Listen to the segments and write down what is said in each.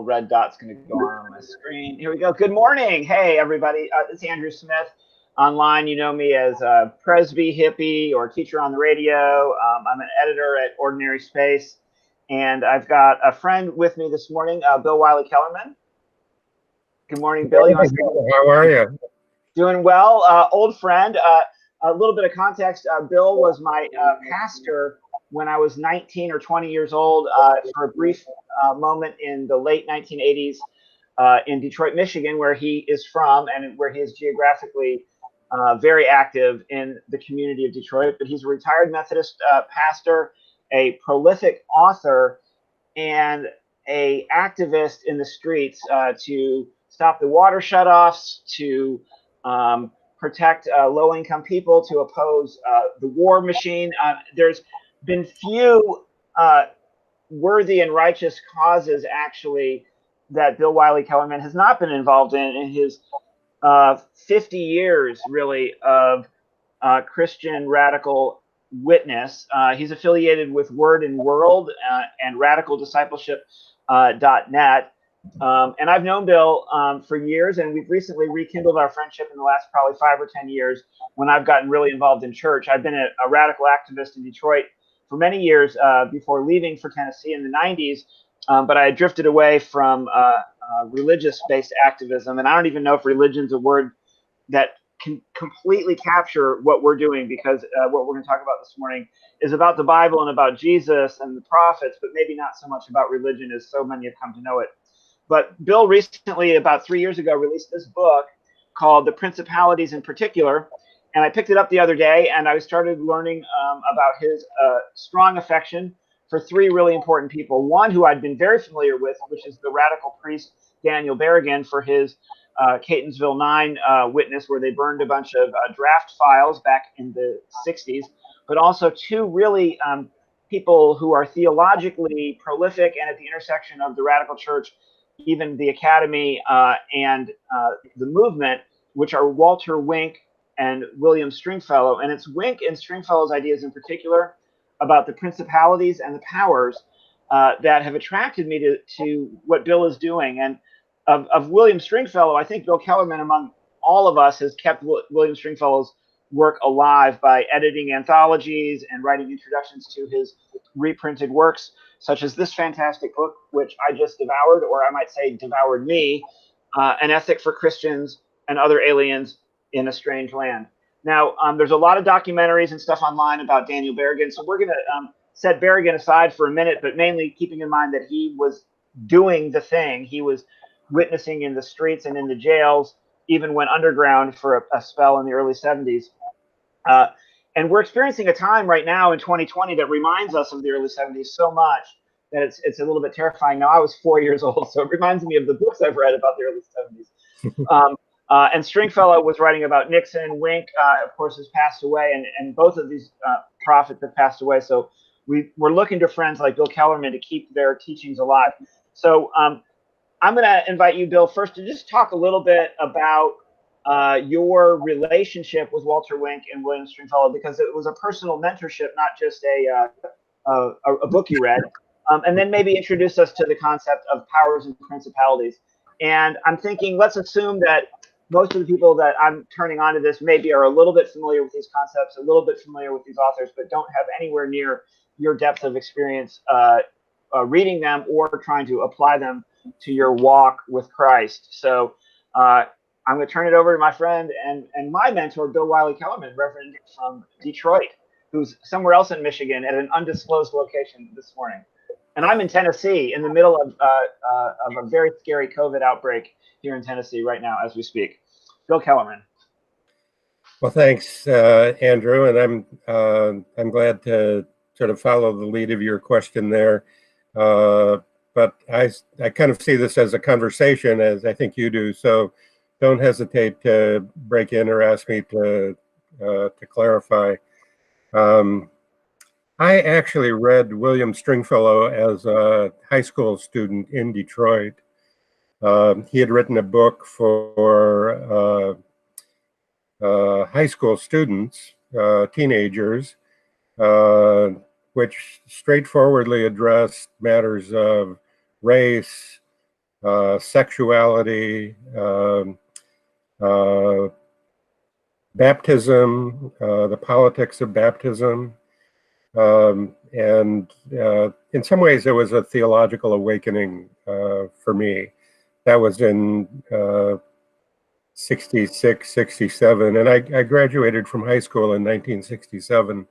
little red dot's going to go on my screen. Here we go. Good morning. Hey, everybody. It's Andrew Smith. Online, you know me as Presbyhippy or Teacher on the Radio. I'm an editor at Ordinary Space. And I've got a friend with me this morning, Bill Wylie-Kellermann. Good morning, Bill. How are you? Doing well. Old friend. A little bit of context. Bill was my pastor when I was 19 or 20 years old for a brief moment in the late 1980s in Detroit, Michigan, where he is from and where he is geographically very active in the community of Detroit. But he's a retired Methodist pastor, a prolific author, and a activist in the streets to stop the water shutoffs, to protect low-income people, to oppose the war machine. There's been few worthy and righteous causes, actually, that Bill Wylie-Kellermann has not been involved in his 50 years, really, of Christian radical witness. He's affiliated with Word and World and RadicalDiscipleship.net. And I've known Bill for years, and we've recently rekindled our friendship in the last probably 5 or 10 years when I've gotten really involved in church. I've been a radical activist in Detroit for many years before leaving for Tennessee in the 90s, but I had drifted away from religious-based activism, and I don't even know if religion's a word that can completely capture what we're doing, because what we're going to talk about this morning is about the Bible and about Jesus and the prophets, but maybe not so much about religion as so many have come to know it. But Bill recently, about 3 years ago, released this book called The Principalities in Particular, and I picked it up the other day, and I started learning about his strong affection for 3 really important people. One who I'd been very familiar with, which is the radical priest Daniel Berrigan, for his Catonsville 9 witness, where they burned a bunch of draft files back in the 60s, but also 2 really people who are theologically prolific and at the intersection of the radical church, even the academy and the movement, which are Walter Wink and William Stringfellow. And it's Wink and Stringfellow's ideas in particular about the principalities and the powers that have attracted me to what Bill is doing. And of William Stringfellow, I think Bill Kellermann, among all of us, has kept William Stringfellow's work alive by editing anthologies and writing introductions to his reprinted works, such as this fantastic book, which I just devoured, or I might say devoured me, An Ethic for Christians and Other Aliens in a Strange Land. Now, there's a lot of documentaries and stuff online about Daniel Berrigan, so we're going to set Berrigan aside for a minute, but mainly keeping in mind that he was doing the thing. He was witnessing in the streets and in the jails, even went underground for a spell in the early 70s. And we're experiencing a time right now in 2020 that reminds us of the early 70s so much that it's a little bit terrifying. Now, I was 4 years old, so it reminds me of the books I've read about the early 70s. And Stringfellow was writing about Nixon. Wink, of course, has passed away, and both of these prophets have passed away. So we're looking to friends like Bill Kellermann to keep their teachings alive. So I'm going to invite you, Bill, first to just talk a little bit about your relationship with Walter Wink and William Stringfellow, because it was a personal mentorship, not just a book you read. And then maybe introduce us to the concept of powers and principalities. And I'm thinking, let's assume that most of the people that I'm turning on to this maybe are a little bit familiar with these concepts, a little bit familiar with these authors, but don't have anywhere near your depth of experience reading them or trying to apply them to your walk with Christ. So I'm going to turn it over to my friend and my mentor, Bill Wylie-Kellermann, Reverend from Detroit, who's somewhere else in Michigan at an undisclosed location this morning. And I'm in Tennessee, in the middle of a very scary COVID outbreak here in Tennessee right now as we speak. Bill Kellermann. Well, thanks, Andrew, and I'm glad to sort of follow the lead of your question there. But I kind of see this as a conversation, as I think you do. So don't hesitate to break in or ask me to clarify. I actually read William Stringfellow as a high school student in Detroit. He had written a book for high school students, teenagers, which straightforwardly addressed matters of race, sexuality, baptism, the politics of baptism. And in some ways, it was a theological awakening for me. That was in 66, 67. And I graduated from high school in 1967.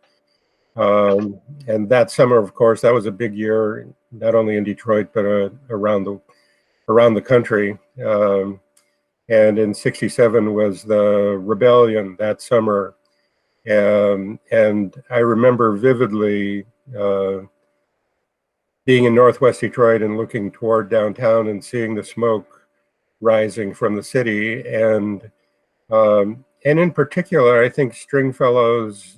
And that summer, of course, that was a big year, not only in Detroit, but around the country. And in 67 was the rebellion that summer. And I remember vividly being in Northwest Detroit and looking toward downtown and seeing the smoke rising from the city. And in particular, I think Stringfellow's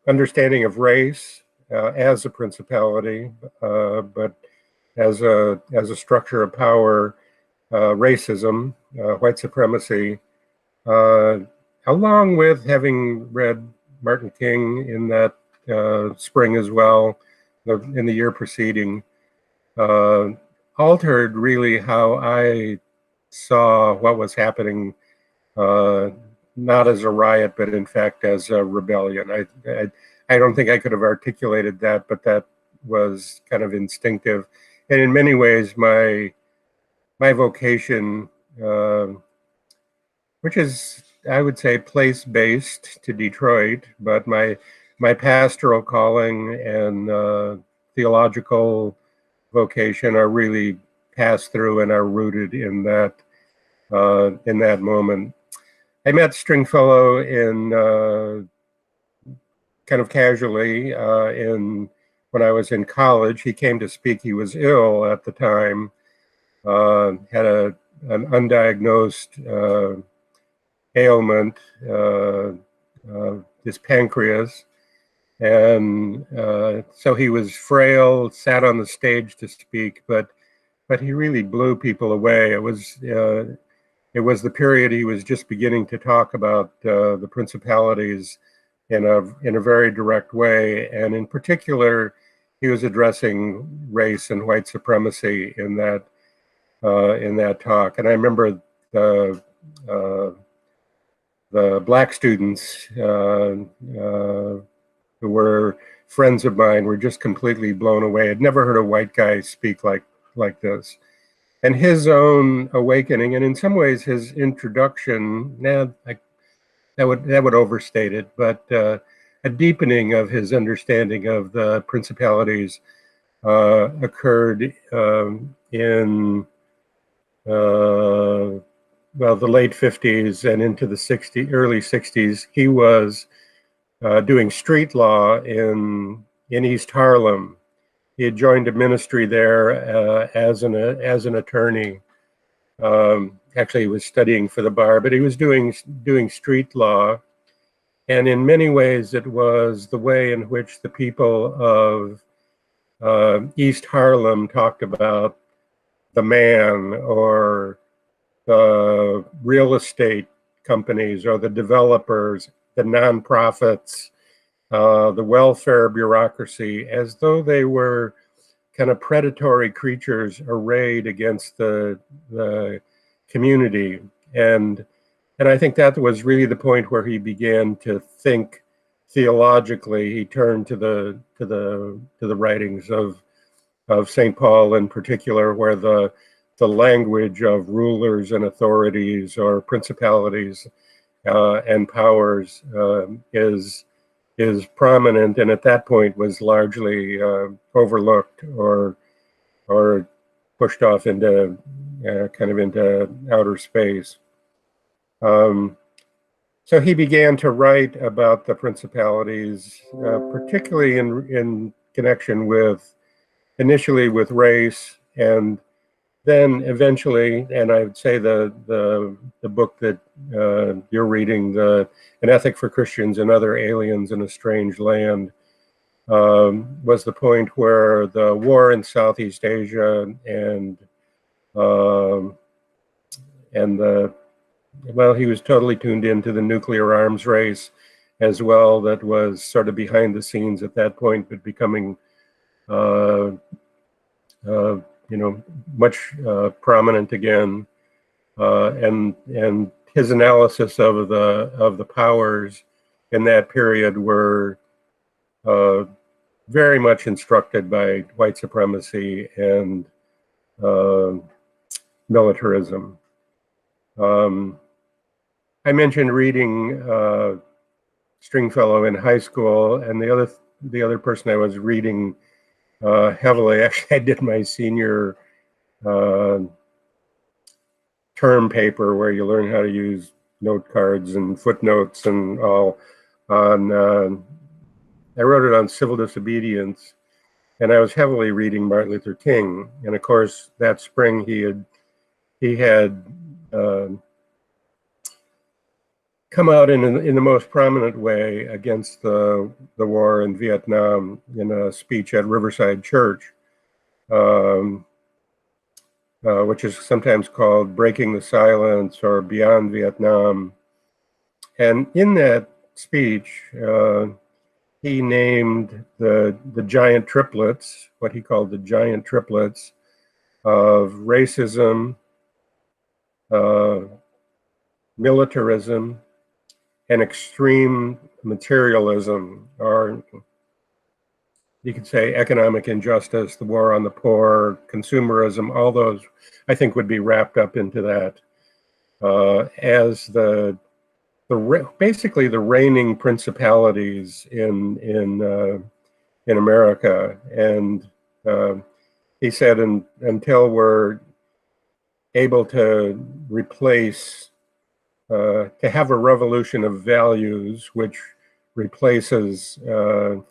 understanding of race as a principality, but as a structure of power, racism, white supremacy, along with having read Martin King in that spring as well, in the year preceding, altered really how I saw what was happening, not as a riot, but in fact as a rebellion. I don't think I could have articulated that, but that was kind of instinctive. And in many ways, my vocation, which is, I would say, place-based to Detroit, but my pastoral calling and theological vocation are really passed through and are rooted in that moment. I met Stringfellow in kind of casually when I was in college. He came to speak. He was ill at the time, had an undiagnosed ailment, his pancreas. And so he was frail, sat on the stage to speak, but he really blew people away. It was the period he was just beginning to talk about the principalities in a very direct way, and in particular, he was addressing race and white supremacy in that talk. And I remember the black students who were friends of mine were just completely blown away. I'd never heard a white guy speak like this. And his own awakening, and in some ways his introduction, that would overstate it, but a deepening of his understanding of the principalities occurred in the late 50s and into the early 60s. He was doing street law in East Harlem. He had joined a ministry there as an attorney. Actually, he was studying for the bar, but he was doing street law. And in many ways, it was the way in which the people of East Harlem talked about the man, or the real estate companies, or the developers, the nonprofits, the welfare bureaucracy, as though they were kind of predatory creatures arrayed against the community. And I think that was really the point where he began to think theologically. He turned to the writings of St. Paul in particular, where the language of rulers and authorities, or principalities and powers, is prominent, and at that point was largely overlooked or pushed off into into outer space. So he began to write about the principalities, particularly in connection with, initially with race, and then eventually, and I would say the book that you're reading, An Ethic for Christians and Other Aliens in a Strange Land, was the point where the war in Southeast Asia and he was totally tuned into the nuclear arms race as well, that was sort of behind the scenes at that point, but becoming much prominent again, and his analysis of the powers in that period were very much instructed by white supremacy and militarism. I mentioned reading Stringfellow in high school, and the other person I was reading heavily, actually I did my senior term paper where you learn how to use note cards and footnotes and all on, I wrote it on civil disobedience, and I was heavily reading Martin Luther King. And of course, that spring he had come out in the most prominent way against the war in Vietnam in a speech at Riverside Church, which is sometimes called Breaking the Silence or Beyond Vietnam. And in that speech, he named the giant triplets, what he called the giant triplets of racism, militarism, and extreme materialism, or you could say economic injustice, the war on the poor, consumerism, all those I think would be wrapped up into that as basically the reigning principalities in America. And he said, until we're able to replace, to have a revolution of values, which replaces a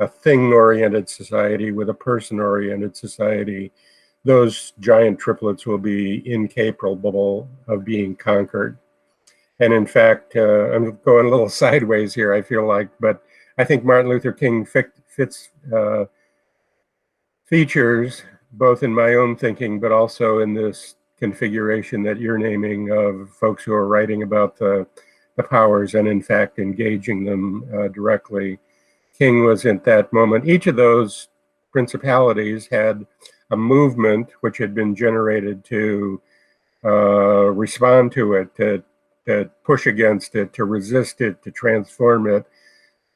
thing-oriented society with a person-oriented society, those giant triplets will be incapable of being conquered. And in fact, I'm going a little sideways here, I feel like, but I think Martin Luther King fits features both in my own thinking, but also in this configuration that you're naming of folks who are writing about the powers and in fact engaging them directly. King was at that moment. Each of those principalities had a movement which had been generated to respond to it, to push against it, to resist it, to transform it.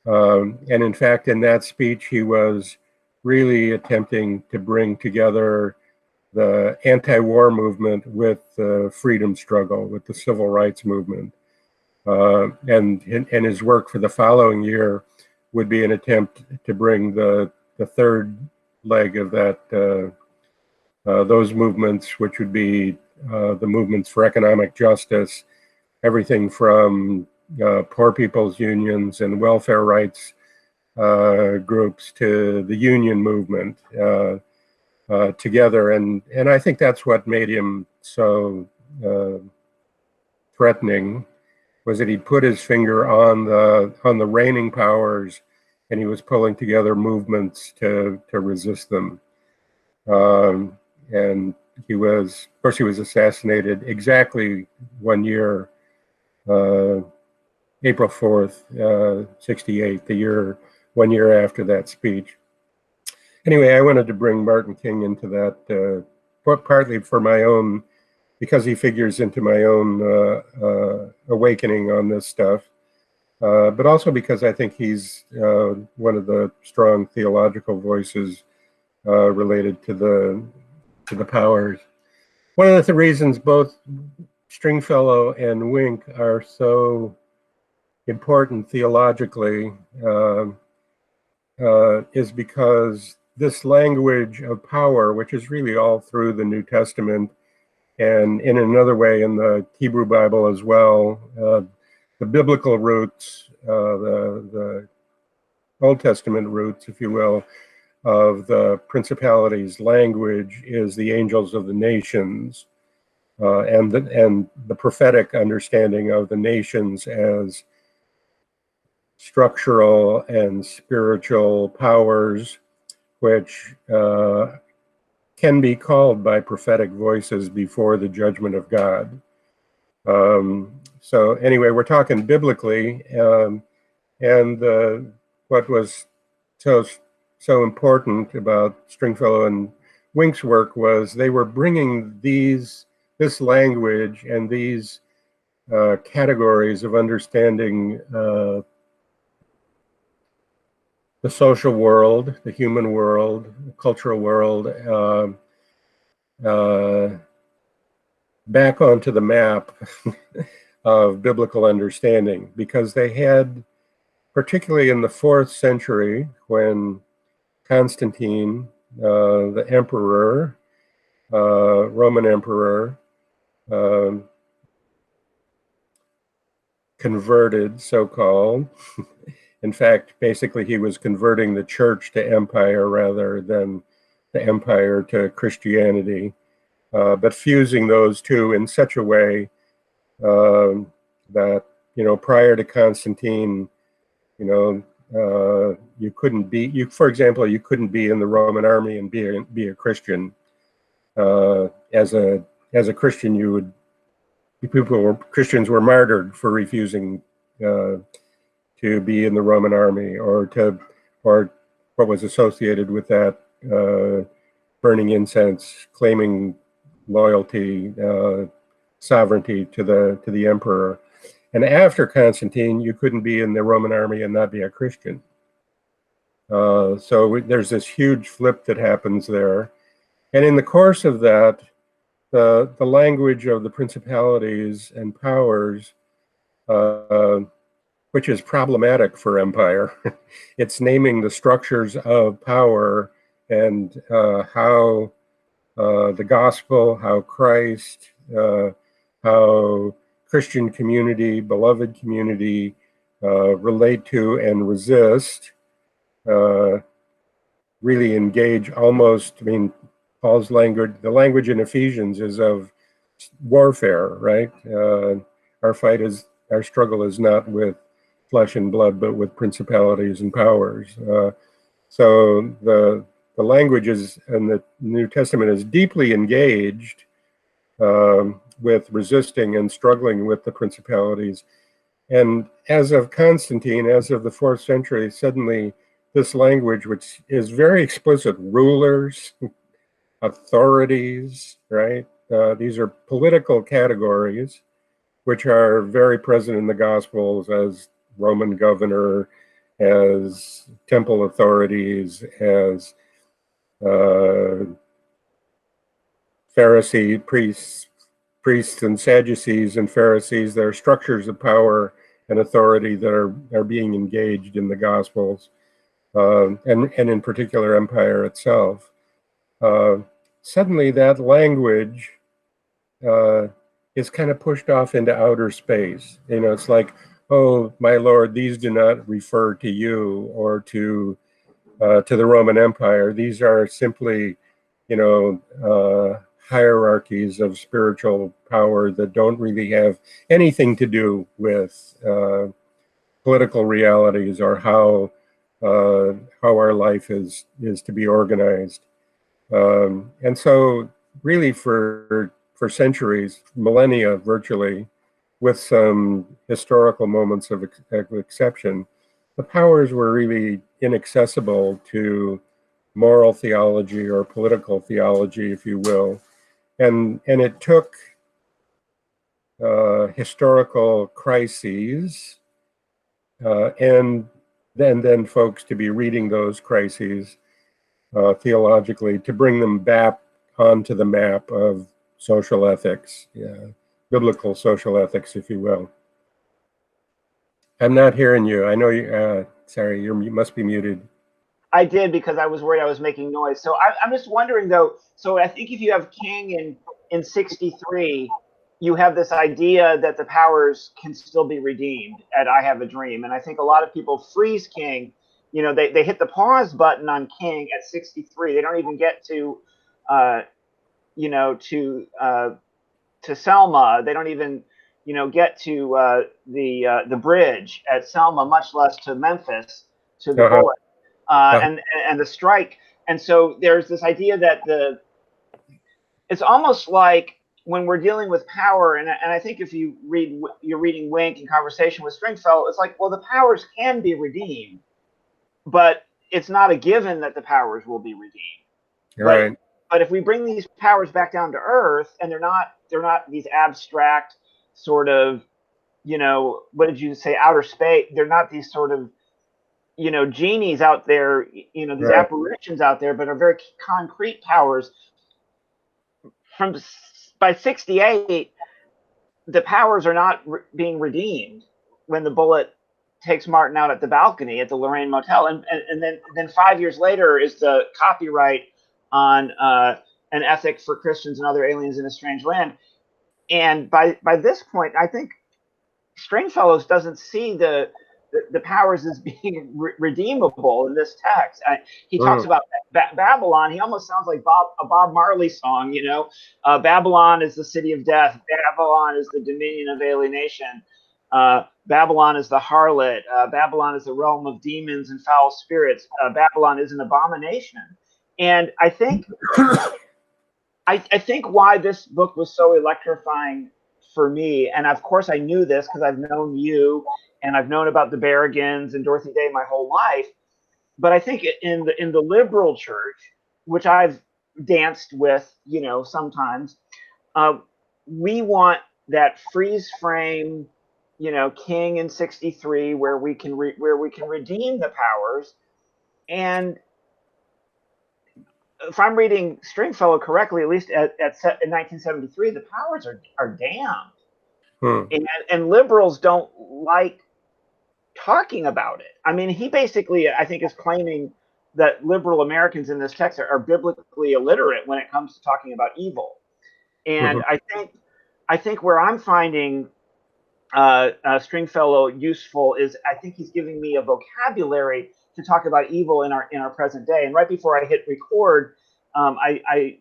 And in fact, in that speech, he was really attempting to bring together the anti-war movement with the freedom struggle, with the civil rights movement. And his work for the following year would be an attempt to bring the third leg of that, those movements, which would be the movements for economic justice, everything from poor people's unions and welfare rights groups to the union movement together. And I think that's what made him so threatening, was that he put his finger on the reigning powers, and he was pulling together movements to resist them. And he was, of course, he was assassinated exactly 1 year, April 4th, 68, 1 year after that speech. Anyway, I wanted to bring Martin King into that, partly for my own, because he figures into my own awakening on this stuff, but also because I think he's one of the strong theological voices related to the powers. One of the reasons both Stringfellow and Wink are so important theologically is because this language of power, which is really all through the New Testament and in another way in the Hebrew Bible as well, the biblical roots, the Old Testament roots, if you will, of the principalities language is the angels of the nations, and the prophetic understanding of the nations as structural and spiritual powers, which can be called by prophetic voices before the judgment of God. So anyway, we're talking biblically, and what was so so important about Stringfellow and Wink's work was they were bringing this language and these categories of understanding the social world, the human world, the cultural world, back onto the map of biblical understanding, because they had, particularly in the 4th century, when Constantine, the emperor, Roman emperor, converted, so-called. In fact, basically, he was converting the church to empire rather than the empire to Christianity, but fusing those two in such a way that, prior to Constantine, you couldn't be, for example, you couldn't be in the Roman army and be a Christian. As a Christian, Christians were martyred for refusing to be in the Roman army, or what was associated with that, burning incense, claiming loyalty, sovereignty to the emperor. And after Constantine, you couldn't be in the Roman army and not be a Christian. So there's this huge flip that happens there. And in the course of that, the language of the principalities and powers, which is problematic for empire, it's naming the structures of power and how the gospel, how Christ, how Christian community, beloved community, relate to and resist, really engage almost, Paul's language, the language in Ephesians is of warfare, right? Our struggle is not with flesh and blood, but with principalities and powers. So the language is, in the New Testament, is deeply engaged with resisting and struggling with the principalities. And as of Constantine, as of the 4th century, suddenly this language, which is very explicit, rulers, authorities, right? These are political categories, which are very present in the Gospels as Roman governor, as temple authorities, as Pharisee priests and Sadducees and Pharisees. There are structures of power and authority that are being engaged in the Gospels, and in particular empire itself. Suddenly that language is kind of pushed off into outer space. It's like, oh, my Lord, these do not refer to you or to the Roman Empire. These are simply, hierarchies of spiritual power that don't really have anything to do with political realities or how our life is to be organized. And so really for centuries, millennia virtually, with some historical moments of exception, the powers were really inaccessible to moral theology or political theology, if you will. And it took historical crises and then folks to be reading those crises theologically to bring them back onto the map of social ethics, biblical social ethics, if you will. I'm not hearing you. I know you, sorry, you must be muted. I did, because I was worried I was making noise. So I'm just wondering, though, so I think if you have King in 63, you have this idea that the powers can still be redeemed at I Have a Dream. And I think a lot of people freeze King. They hit the pause button on King at 63. They don't even get to, to Selma. They don't even, get to the bridge at Selma, much less to Memphis, to the bullet. And the strike. And so there's this idea that it's almost like when we're dealing with power, and I think if you're reading Wink in conversation with Stringfellow, it's like, well, the powers can be redeemed, but it's not a given that the powers will be redeemed. Right. But if we bring these powers back down to earth, and they're not these abstract sort of, what did you say, outer space? They're not these sort of, genies out there, these Right. apparitions out there, but are very concrete powers. By 68, the powers are not being redeemed when the bullet takes Martin out at the balcony at the Lorraine Motel, and then 5 years later is the copyright on an ethic for Christians and other aliens in a strange land. And by this point, I think Stringfellow doesn't see the powers as being redeemable in this text. He talks about Babylon. He almost sounds like a Bob Marley song, Babylon is the city of death. Babylon is the dominion of alienation. Babylon is the harlot. Babylon is the realm of demons and foul spirits. Babylon is an abomination. And I think why this book was so electrifying for me, and of course I knew this because I've known you and I've known about the Berrigans and Dorothy Day my whole life, but I think in the liberal church, which I've danced with, sometimes, we want that freeze frame, king in 63, where we can redeem the powers. And if I'm reading Stringfellow correctly, at least in 1973, the powers are damned. And liberals don't like talking about it. I mean, he basically, I think, is claiming that liberal Americans in this text are biblically illiterate when it comes to talking about evil. And I think where I'm finding Stringfellow useful is, I think he's giving me a vocabulary to talk about evil in our present day. And right before I hit record, I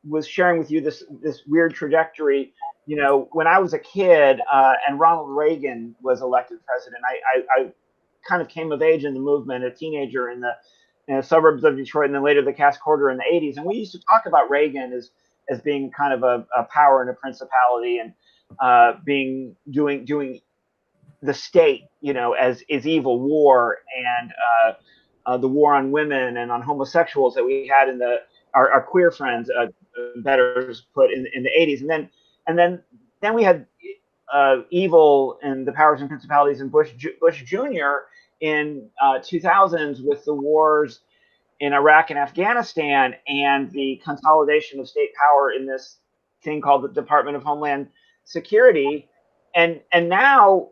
was sharing with you this weird trajectory. When I was a kid and Ronald Reagan was elected president, I kind of came of age in the movement, a teenager in the suburbs of Detroit, and then later the Cass Corridor in the 80s. And we used to talk about Reagan as being kind of a power and a principality, and doing the state, as is evil, war, and the war on women and on homosexuals that we had in our queer friends, better put, in the 80s. And then we had evil and the powers and principalities in Bush Jr. in 2000s with the wars in Iraq and Afghanistan and the consolidation of state power in this thing called the Department of Homeland Security. And now,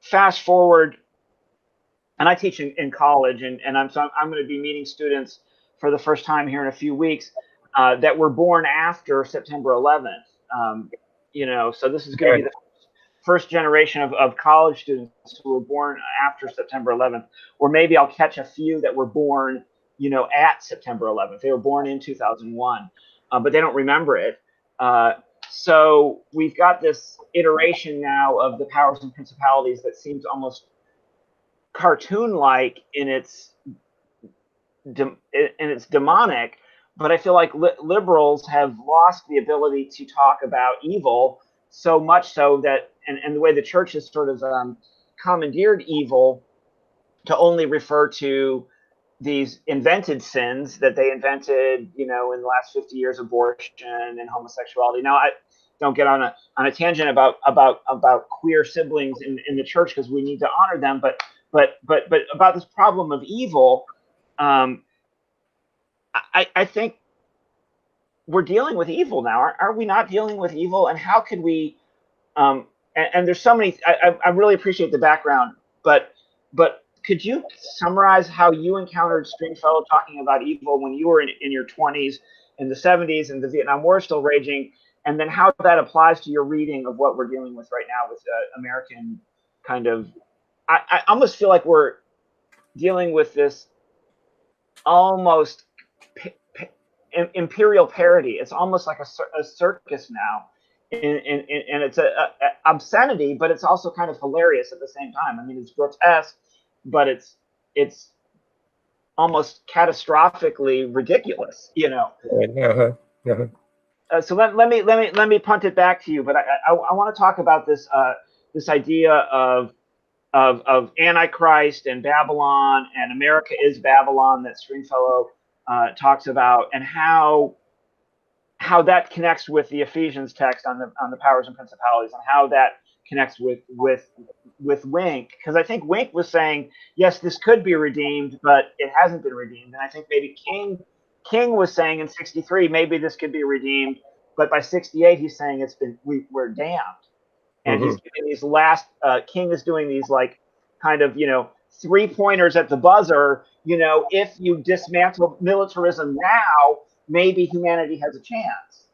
fast forward, and I teach in college, and I'm going to be meeting students for the first time here in a few weeks that were born after September 11th. So this is going to be the first generation of college students who were born after September 11th, or maybe I'll catch a few that were born, at September 11th. They were born in 2001, but they don't remember it. So we've got this iteration now of the powers and principalities that seems almost cartoon-like in its demonic, but I feel like liberals have lost the ability to talk about evil, so much so that, and the way the church has sort of commandeered evil to only refer to these invented sins that they invented, in the last 50 years, abortion and homosexuality. Now, I don't get on a tangent about queer siblings in the church, because we need to honor them, but about this problem of evil, I think we're dealing with evil now. Are we not dealing with evil? And how could we? And there's so many. I really appreciate the background, but could you summarize how you encountered Stringfellow talking about evil when you were in your 20s, in the 70s, and the Vietnam War still raging, and then how that applies to your reading of what we're dealing with right now with American kind of? I almost feel like we're dealing with this almost imperial parody. It's almost like a circus now, and it's a obscenity, but it's also kind of hilarious at the same time. I mean, it's grotesque, but it's almost catastrophically ridiculous, So let me punt it back to you, but I want to talk about this idea of of Antichrist and Babylon and America is Babylon that Stringfellow talks about, and how that connects with the Ephesians text on the powers and principalities, and how that connects with Wink, because I think Wink was saying, yes, this could be redeemed, but it hasn't been redeemed. And I think maybe King was saying in 63, maybe this could be redeemed, but by 68 he's saying we're damned. And he's doing these last King is doing these like kind of 3-pointers at the buzzer. If you dismantle militarism now, maybe humanity has a chance.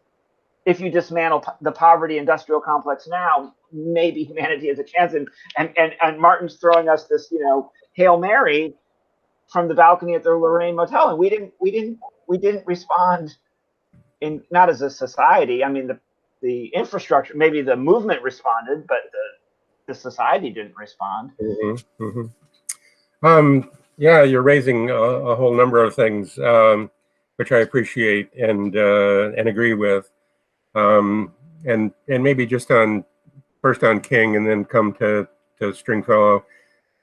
If you dismantle the poverty industrial complex now, maybe humanity has a chance. And Martin's throwing us this, Hail Mary from the balcony at the Lorraine Motel, and we didn't respond not as a society. I mean, the infrastructure, maybe the movement responded, but the society didn't respond. Yeah, you're raising a whole number of things, which I appreciate and agree with. And maybe just first on King and then come to Stringfellow.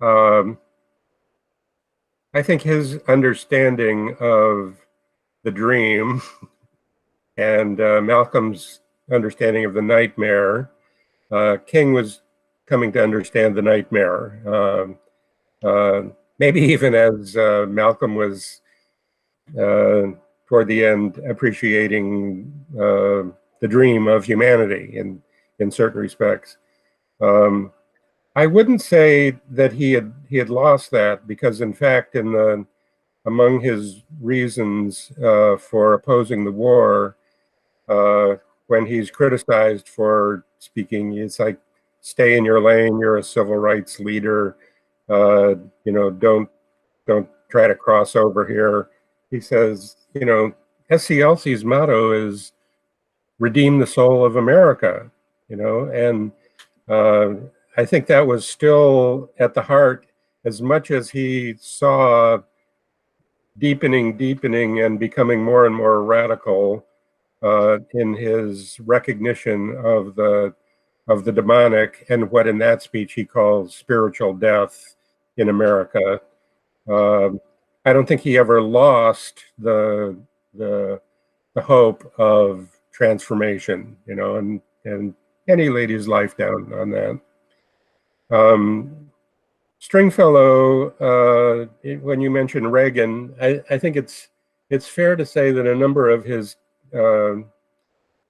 I think his understanding of the dream and Malcolm's understanding of the nightmare, King was coming to understand the nightmare. Maybe even as Malcolm was toward the end appreciating the dream of humanity in certain respects. I wouldn't say that he had lost that, because in fact among his reasons for opposing the war, when he's criticized for speaking, it's like, stay in your lane, you're a civil rights leader, don't try to cross over here. He says, SCLC's motto is redeem the soul of America, and I think that was still at the heart, as much as he saw deepening and becoming more and more radical in his recognition of the demonic and what in that speech he calls spiritual death in America. I don't think he ever lost the hope of transformation, and he laid his life down on that. Stringfellow, when you mentioned Reagan, I think it's fair to say that a number of his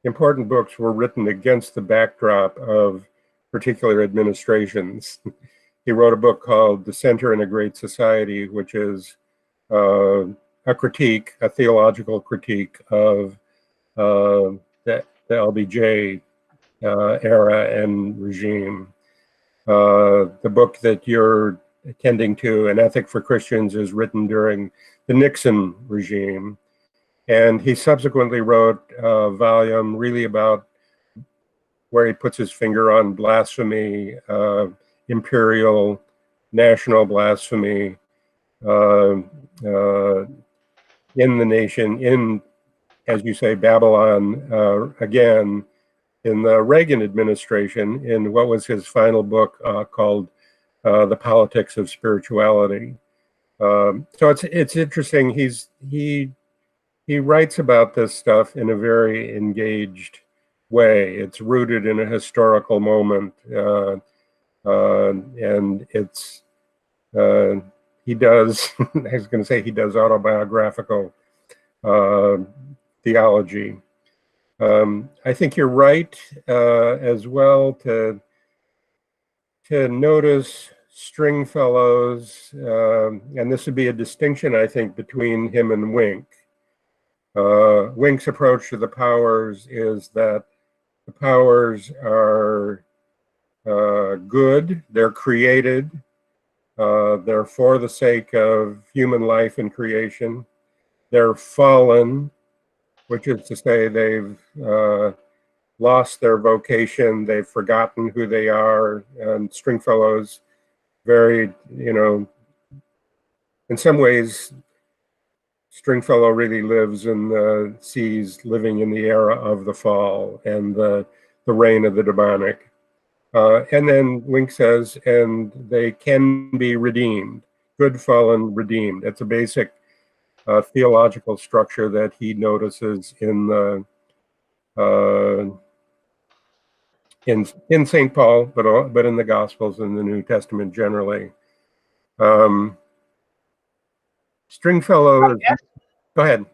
important books were written against the backdrop of particular administrations. He wrote a book called Dissenter in a Great Society, which is a theological critique of the LBJ era and regime. The book that you're attending to, An Ethic for Christians, is written during the Nixon regime. And he subsequently wrote a volume really about where he puts his finger on blasphemy, imperial, national blasphemy in the nation, as you say, Babylon, again, in the Reagan administration, in what was his final book called The Politics of Spirituality. So it's interesting. He writes about this stuff in a very engaged way. It's rooted in a historical moment, and it's he does. I was going to say he does autobiographical theology. I think you're right as well to notice Stringfellow's, and this would be a distinction, I think, between him and Wink. Wink's approach to the powers is that the powers are good, they're created, they're for the sake of human life and creation. They're fallen, which is to say they've lost their vocation, they've forgotten who they are. And Stringfellow's very, in some ways, Stringfellow really lives in the seas, living in the era of the fall and the reign of the demonic. And then Wink says, and they can be redeemed, good, fallen, redeemed. It's a basic theological structure that he notices in the in St. Paul, but in the Gospels and the New Testament generally. Stringfellow, go ahead.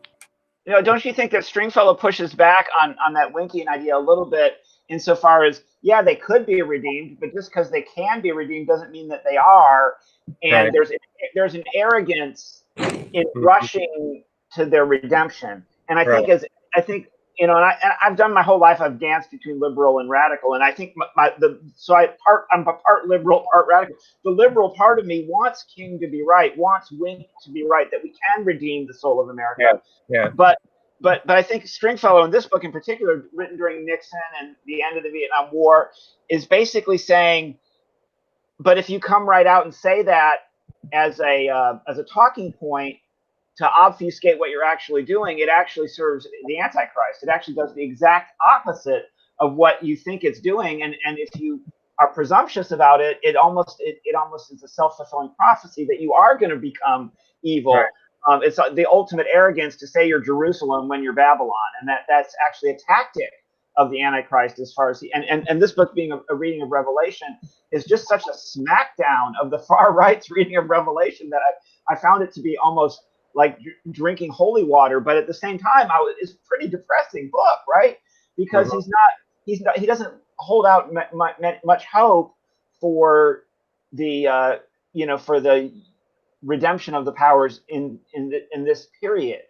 You know, don't you think that Stringfellow pushes back on that Winkian idea a little bit, insofar as, yeah, they could be redeemed, but just because they can be redeemed doesn't mean that they are. And Right. there's an arrogance in rushing to their redemption. And I think Right. you know, and I've done my whole life. I've danced between liberal and radical, and I think I'm a part liberal, part radical. The liberal part of me wants King to be right, wants Wink to be right, that we can redeem the soul of America. Yeah. But I think Stringfellow, in this book in particular, written during Nixon and the end of the Vietnam War, is basically saying, but if you come right out and say that as a talking point to obfuscate what you're actually doing, it actually serves the Antichrist. It actually does the exact opposite of what you think it's doing. And if you are presumptuous about it, it almost is a self-fulfilling prophecy that you are going to become evil. Right. It's the ultimate arrogance to say you're Jerusalem when you're Babylon, and that's actually a tactic of the Antichrist, as far as and this book being a reading of Revelation is just such a smackdown of the far right's reading of Revelation that I found it to be almost like drinking holy water. But at the same time, it's a pretty depressing book, right? Because he doesn't hold out much hope for the for the redemption of the powers in this period.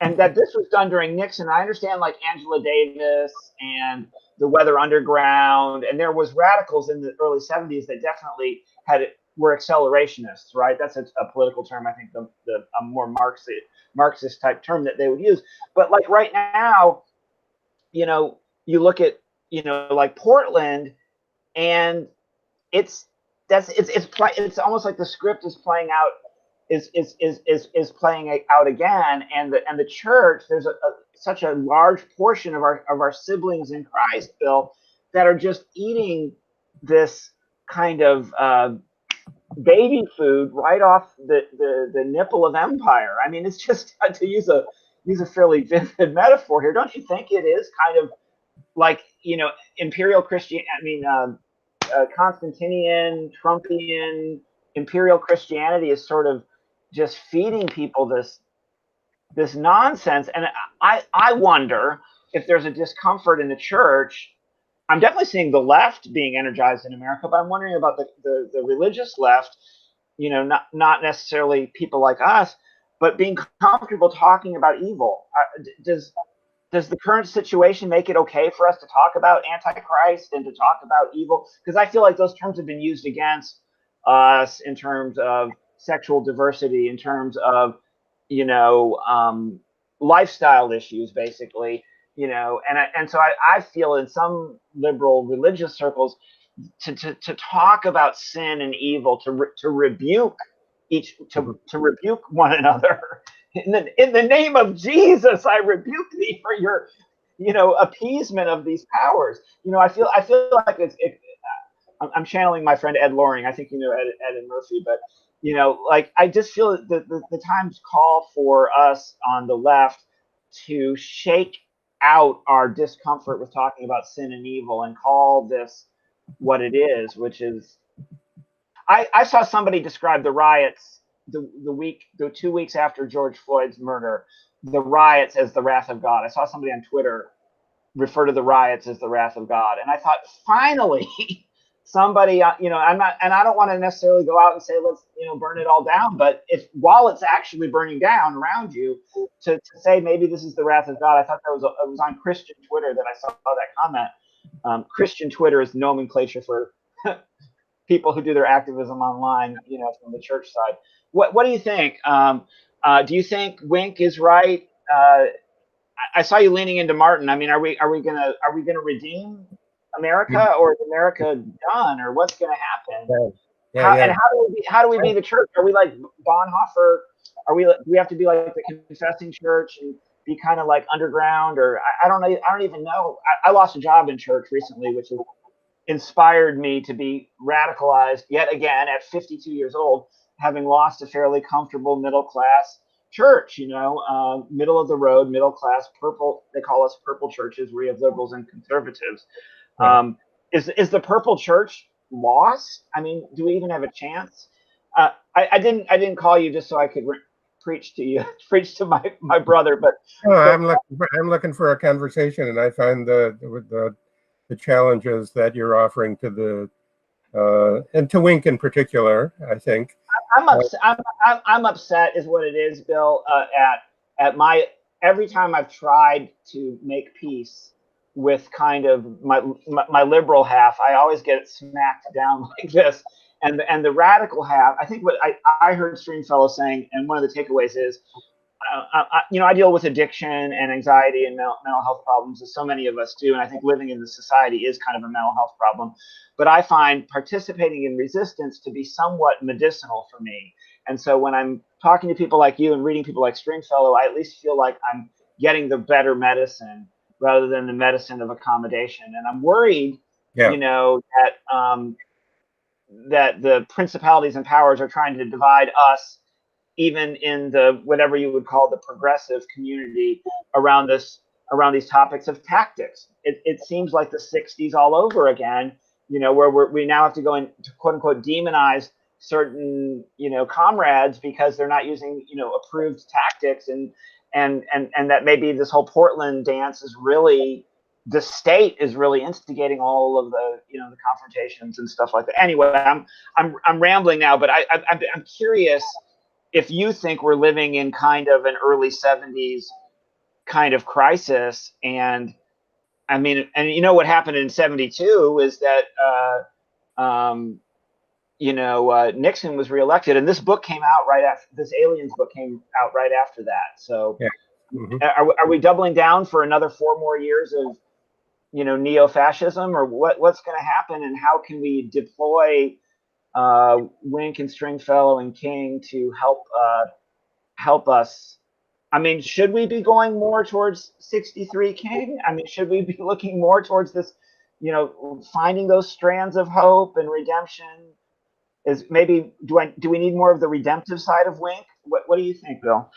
And that this was done during Nixon. I understand, like Angela Davis and the Weather Underground, and there was radicals in the early 70s that definitely were accelerationists, right? That's a political term, I think, a more Marxist type term that they would use. But like right now, you know, you look at, you know, like Portland, and it's almost like the script is playing out. Is playing out again, and the church, there's such a large portion of our siblings in Christ, Bill, that are just eating this kind of baby food right off the nipple of empire. I mean, it's just, to use a fairly vivid metaphor here. Don't you think it is kind of like, you know, imperial Christianity? I mean, Constantinian, Trumpian, imperial Christianity is sort of just feeding people this nonsense. And I wonder if there's a discomfort in the church. I'm definitely seeing the left being energized in America, but I'm wondering about the religious left, you know, not necessarily people like us, but being comfortable talking about evil. Does the current situation make it okay for us to talk about Antichrist and to talk about evil? Because I feel like those terms have been used against us in terms of sexual diversity, in terms of, you know, lifestyle issues, basically, you know, and so I feel in some liberal religious circles to talk about sin and evil, to rebuke to rebuke one another in the name of Jesus, I rebuke thee for your, you know, appeasement of these powers. You know, I feel like I'm channeling my friend Ed Loring. I think you know Ed and Murphy, but you know, like I just feel that the times call for us on the left to shake out our discomfort with talking about sin and evil and call this what it is, which is, I saw somebody describe the riots the 2 weeks after George Floyd's murder, the riots as the wrath of God. I saw somebody on Twitter refer to the riots as the wrath of God, and I thought, finally. Somebody, you know, I don't want to necessarily go out and say, let's, you know, burn it all down. But while it's actually burning down around you, to say maybe this is the wrath of God, I thought it was on Christian Twitter that I saw that comment. Christian Twitter is nomenclature for people who do their activism online, you know, from the church side. What do you think? Do you think Wink is right? I saw you leaning into Martin. I mean, are we gonna redeem America, or is America done, or what's going to happen? And how do we be the church? Are we like Bonhoeffer? Do we have to be like the confessing church and be kind of like underground? Or I don't know. I don't even know. I lost a job in church recently, which is inspired me to be radicalized yet again at 52 years old, having lost a fairly comfortable middle class church, middle of the road, middle class, purple. They call us purple churches, where you have liberals and conservatives. Yeah. Is the purple church lost? I mean, do we even have a chance? I didn't call you just so I could preach to you, preach to my brother, but no, I'm looking for a conversation, and I find the challenges that you're offering to the and to Wink in particular, I think. I'm upset. I'm upset, is what it is, Bill. At my every time I've tried to make peace with kind of my liberal half, I always get smacked down like this. And the radical half, I think what I heard Stringfellow saying, and one of the takeaways is, I deal with addiction and anxiety and mental health problems, as so many of us do. And I think living in the society is kind of a mental health problem. But I find participating in resistance to be somewhat medicinal for me. And so when I'm talking to people like you and reading people like Stringfellow, I at least feel like I'm getting the better medicine rather than the medicine of accommodation. And I'm worried, Yeah. that the principalities and powers are trying to divide us, even in the whatever you would call the progressive community, around these topics of tactics. It seems like the 60s all over again, where we now have to go and to quote unquote demonize certain comrades because they're not using approved tactics, and that maybe this whole Portland dance is really, the state is really instigating all of the the confrontations and stuff like that. Anyway, I'm rambling now, but I'm curious if you think we're living in kind of an early 70s kind of crisis. And I mean, and what happened in 72 is that Nixon was reelected, and this book came out right after, this aliens book came out right after that. So Yeah. Mm-hmm. Are we doubling down for another 4 more years of neo-fascism, or what's going to happen, and how can we deploy Wink and Stringfellow and King to help us? I mean, should we be going more towards 63 King? I mean, should we be looking more towards this, finding those strands of hope and redemption? Is maybe do we need more of the redemptive side of Wink? What do you think, Bill?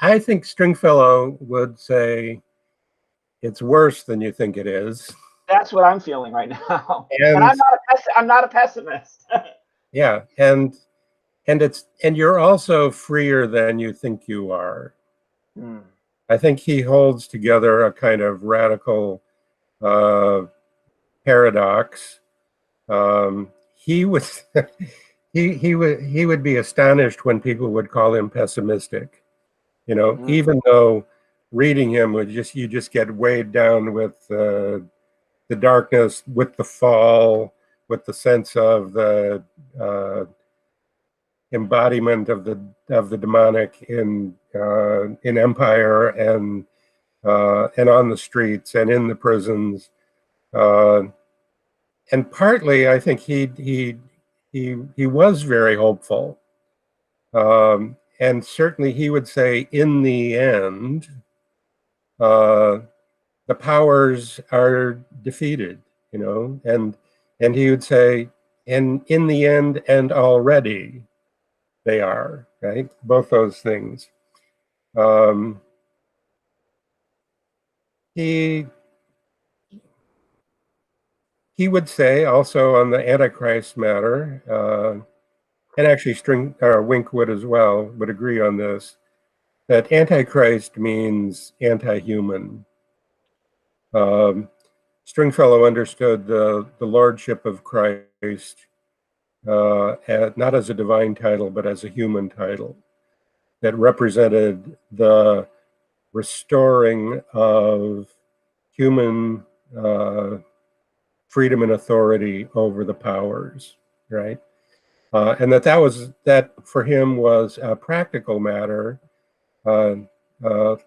I think Stringfellow would say it's worse than you think it is. That's what I'm feeling right now, and I'm not a pessimist. Yeah, and you're also freer than you think you are. I think he holds together a kind of radical paradox. He would he would be astonished when people would call him pessimistic. Even though reading him you just get weighed down with the darkness, with the fall, with the sense of the embodiment of the demonic in empire and on the streets and in the prisons, and partly I think he was very hopeful, and certainly he would say in the end the powers are defeated, and he would say, and in the end and already they are, right? Both those things. He would say also on the Antichrist matter, and actually Wink would as well, would agree on this, that Antichrist means anti-human. Stringfellow understood the lordship of Christ not as a divine title, but as a human title that represented the restoring of human freedom and authority over the powers, right? And that for him was a practical matter,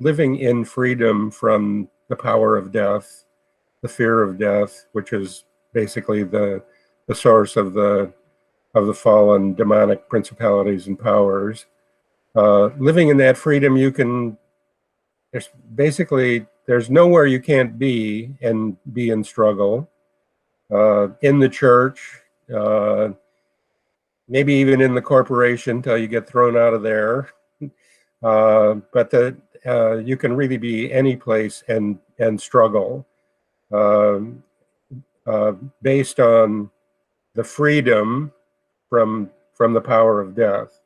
living in freedom from the power of death, the fear of death, which is basically the source of the fallen demonic principalities and powers. Living in that freedom, there's nowhere you can't be and be in struggle. in the church, maybe even in the corporation till you get thrown out of there. But you can really be any place and struggle based on the freedom from the power of death.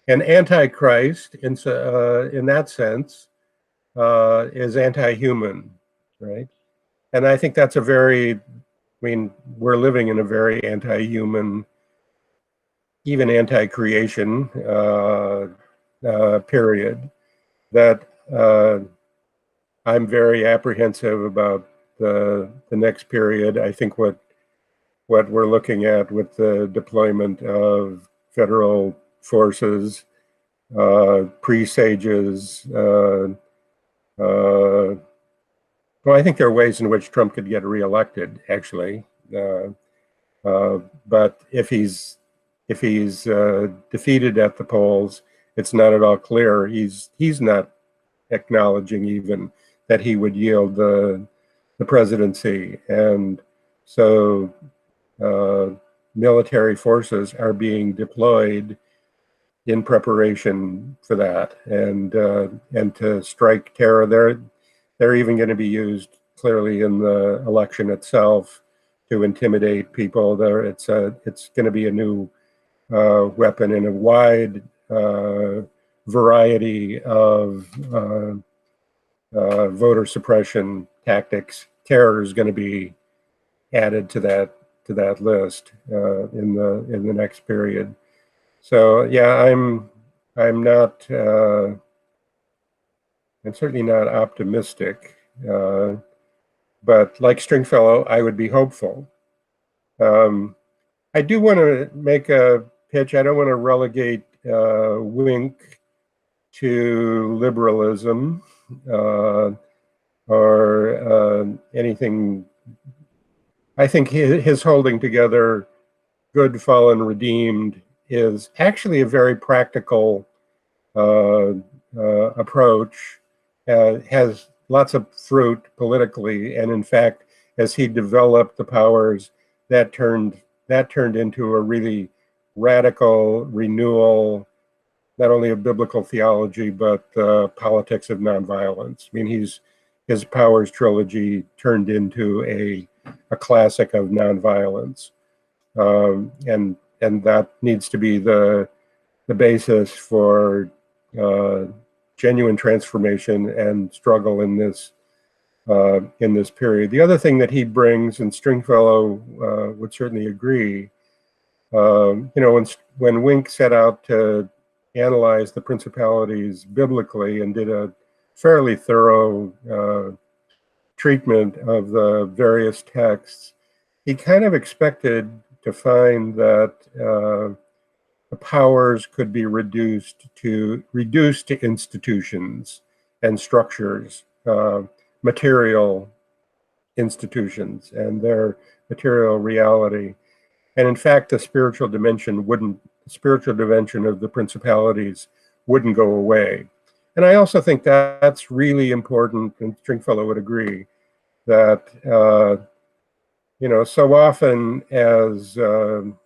And Antichrist, in that sense, is anti-human, right? And I think that's we're living in a very anti-human, even anti-creation period that I'm very apprehensive about the next period. I think what we're looking at with the deployment of federal forces presages. Well, I think there are ways in which Trump could get reelected, actually. But if he's defeated at the polls, it's not at all clear. He's not acknowledging even that he would yield the presidency, and so military forces are being deployed in preparation for that, and to strike terror. They're even going to be used clearly in the election itself to intimidate people. It's going to be a new weapon in a wide variety of voter suppression tactics. Terror is going to be added to that list in the next period. So yeah, I'm certainly not optimistic, but like Stringfellow, I would be hopeful. I do want to make a pitch. I don't want to relegate Wink to liberalism or anything. I think his holding together good, fallen, redeemed is actually a very practical approach. Has lots of fruit politically, and in fact, as he developed the powers, that turned into a really radical renewal, not only of biblical theology but politics of nonviolence. I mean, his Powers trilogy turned into a classic of nonviolence, and that needs to be the basis for genuine transformation and struggle in this period. The other thing that he brings, and Stringfellow would certainly agree, when Wink set out to analyze the Principalities biblically and did a fairly thorough treatment of the various texts, he kind of expected to find that the powers could be reduced to institutions and structures, material institutions and their material reality. And in fact, the spiritual dimension of the Principalities wouldn't go away. And I also think that's really important, and Stringfellow would agree, that so often as in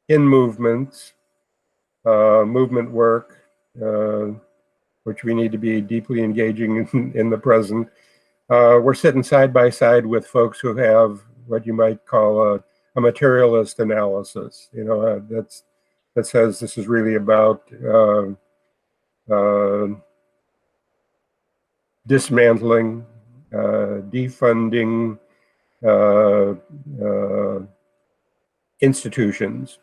movements, movement work, which we need to be deeply engaging in the present, we're sitting side by side with folks who have what you might call a materialist analysis, that says this is really about dismantling, defunding institutions,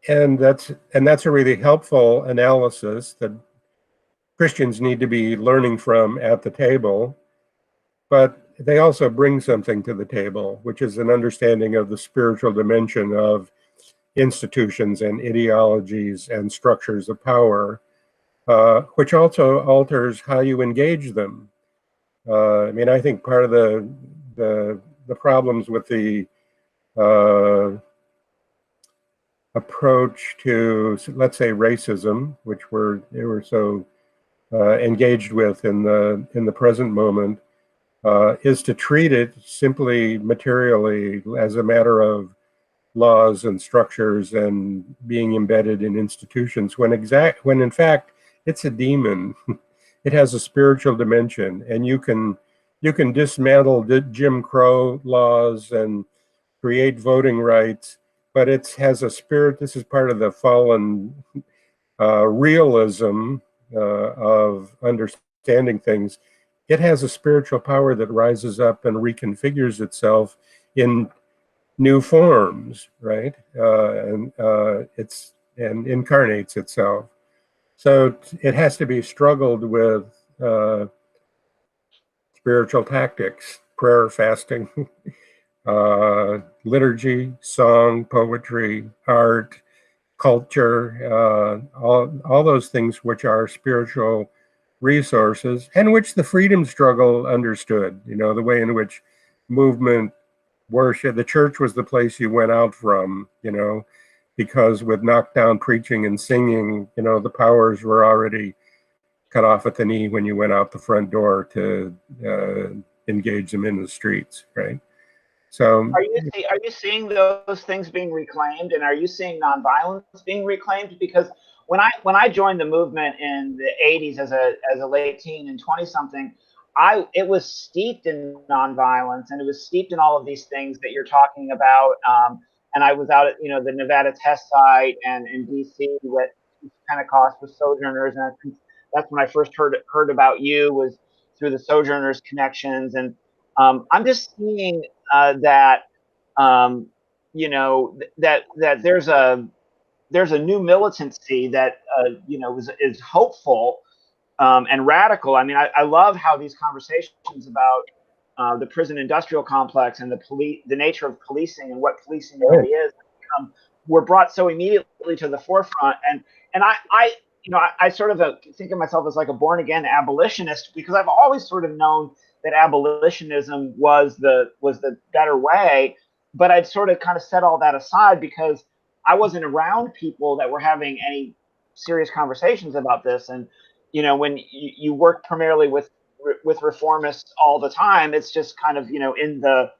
and that's a really helpful analysis that Christians need to be learning from at the table. But they also bring something to the table, which is an understanding of the spiritual dimension of institutions and ideologies and structures of power, which also alters how you engage them. I think part of the problems with the approach to, let's say, racism, which they were so engaged with in the present moment, is to treat it simply materially as a matter of laws and structures and being embedded in institutions, when in fact it's a demon. It has a spiritual dimension, and you can dismantle the Jim Crow laws and create voting rights, but it has a spirit. This is part of the fallen realism of understanding things. It has a spiritual power that rises up and reconfigures itself in new forms, right? And incarnates itself. So it has to be struggled with spiritual tactics, prayer, fasting, liturgy, song, poetry, art, culture, all those things which are spiritual resources, and which the freedom struggle understood. You know, the way in which movement, worship, the church was the place you went out from, you know, because with knockdown preaching and singing, you know, the powers were already cut off at the knee when you went out the front door to engage them in the streets, right? So are you seeing those things being reclaimed, and are you seeing nonviolence being reclaimed? Because when I joined the movement in the 80s as a late teen and 20 something, it was steeped in nonviolence, and it was steeped in all of these things that you're talking about. And I was out at the Nevada test site and in DC with Pentecost with Sojourners, and I think that's when I first heard about you, was through the Sojourners connections. And I'm just seeing that that there's a new militancy that is hopeful and radical. I mean, I love how these conversations about the prison industrial complex and the nature of policing and what policing really is, were brought so immediately to the forefront. And I sort of think of myself as like a born again abolitionist, because I've always sort of known that abolitionism was the better way, but I'd sort of kind of set all that aside because I wasn't around people that were having any serious conversations about this. And when you work primarily with reformists all the time, it's just kind of in the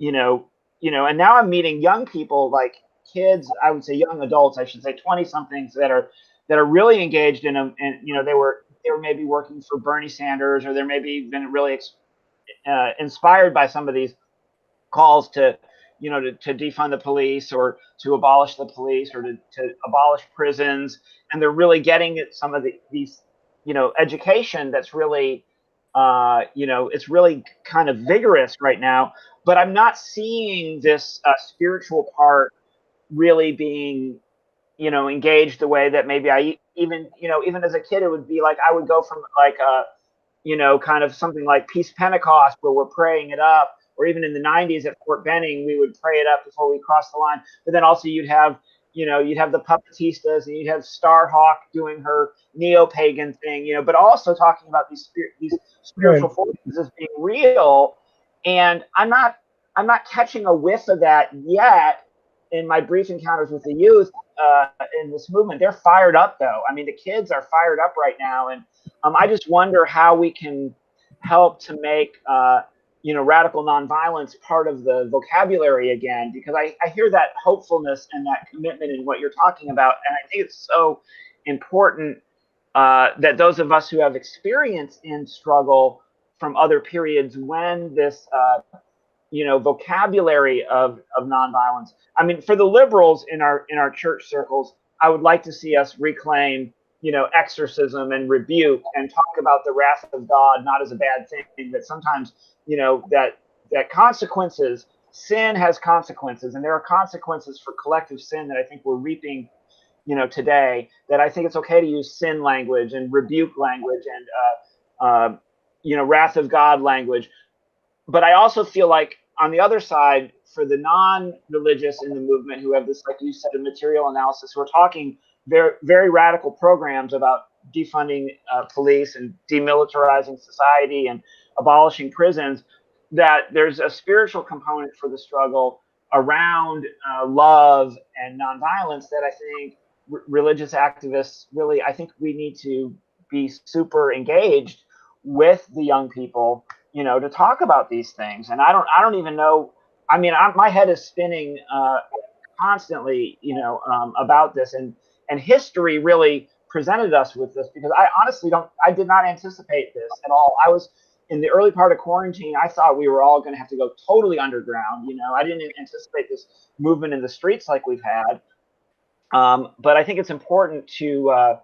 and now I'm meeting young people, like kids, I would say young adults, I should say 20 somethings that are really engaged in them, and they were maybe working for Bernie Sanders, or they're maybe been really inspired by some of these calls to to defund the police, or to abolish the police, or to abolish prisons, and they're really getting at some of these education that's really it's really kind of vigorous right now. But I'm not seeing this spiritual part really being engaged the way that maybe I even as a kid, it would be like I would go from like kind of something like Peace Pentecost, where we're praying it up, or even in the 90s at Fort Benning, we would pray it up before we crossed the line. But then also you'd have the puppetistas, and you'd have Starhawk doing her neo-pagan thing, but also talking about these spiritual forces as being real. And I'm not catching a whiff of that yet in my brief encounters with the youth in this movement. They're fired up, though. I mean, the kids are fired up right now, and I just wonder how we can help to make radical nonviolence part of the vocabulary again, because I hear that hopefulness and that commitment in what you're talking about, and I think it's so important that those of us who have experience in struggle from other periods, when this vocabulary of nonviolence. I mean, for the liberals in our church circles, I would like to see us reclaim exorcism and rebuke, and talk about the wrath of God not as a bad thing, that sometimes that consequences, sin has consequences, and there are consequences for collective sin that I think we're reaping today, that I think it's okay to use sin language and rebuke language and wrath of God language. But I also feel like on the other side, for the non-religious in the movement who have this, like you said, a material analysis, who are talking very, very radical programs about defunding police and demilitarizing society and abolishing prisons, that there's a spiritual component for the struggle around love and nonviolence that I think religious activists really, I think we need to be super engaged with the young people to talk about these things. And I don't even know. I mean, my head is spinning constantly, about this, and history really presented us with this, because I honestly I did not anticipate this at all. I was in the early part of quarantine. I thought we were all going to have to go totally underground. I didn't anticipate this movement in the streets like we've had. But I think it's important to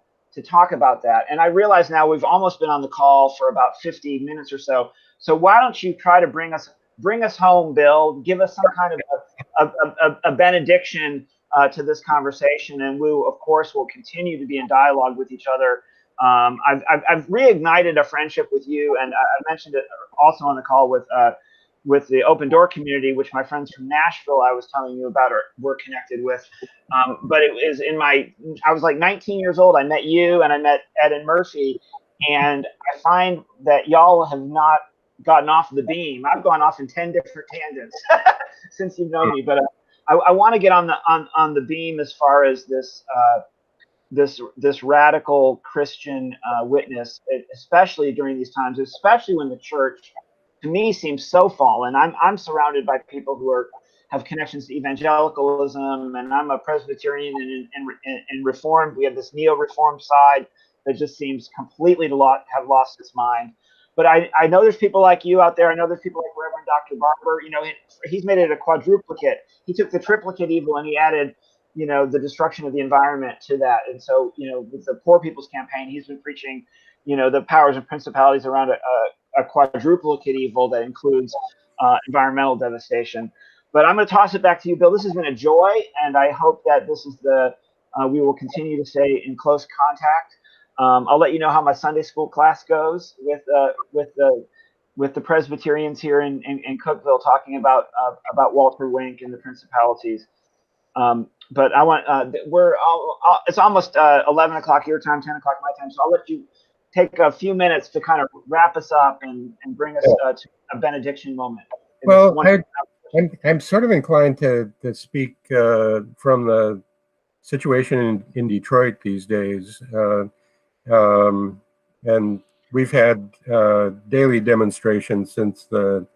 talk about that. And I realize now we've almost been on the call for about 50 minutes or so. So why don't you try to bring us home, Bill? Give us some kind of a benediction to this conversation, and we of course will continue to be in dialogue with each other. I've reignited a friendship with you, and I mentioned it also on the call with the Open Door community, which my friends from Nashville I was telling you about were connected with. But it was I was like 19 years old. I met you, and I met Ed and Murphy, and I find that y'all have not gotten off the beam. I've gone off in 10 different tangents since you've known me, but I want to get on the beam as far as this radical Christian witness, especially during these times, especially when the church, to me, seems so fallen. I'm surrounded by people who have connections to evangelicalism, and I'm a Presbyterian and Reformed. We have this neo-Reformed side that just seems completely have lost its mind. But I know there's people like you out there. I know there's people like Reverend Dr. Barber. He's made it a quadruplicate. He took the triplicate evil and he added, the destruction of the environment to that. And so, with the Poor People's Campaign, he's been preaching, the powers and principalities around a quadruplicate evil that includes environmental devastation. But I'm going to toss it back to you, Bill. This has been a joy, and I hope that this is we will continue to stay in close contact. I'll let you know how my Sunday school class goes with the Presbyterians here in Cookeville, talking about Walter Wink and the Principalities. But I want it's almost 11 o'clock your time, 10 o'clock my time, so I'll let you take a few minutes to kind of wrap us up and bring us to a benediction moment. Well, I'm sort of inclined to speak from the situation in Detroit these days. And we've had daily demonstrations since the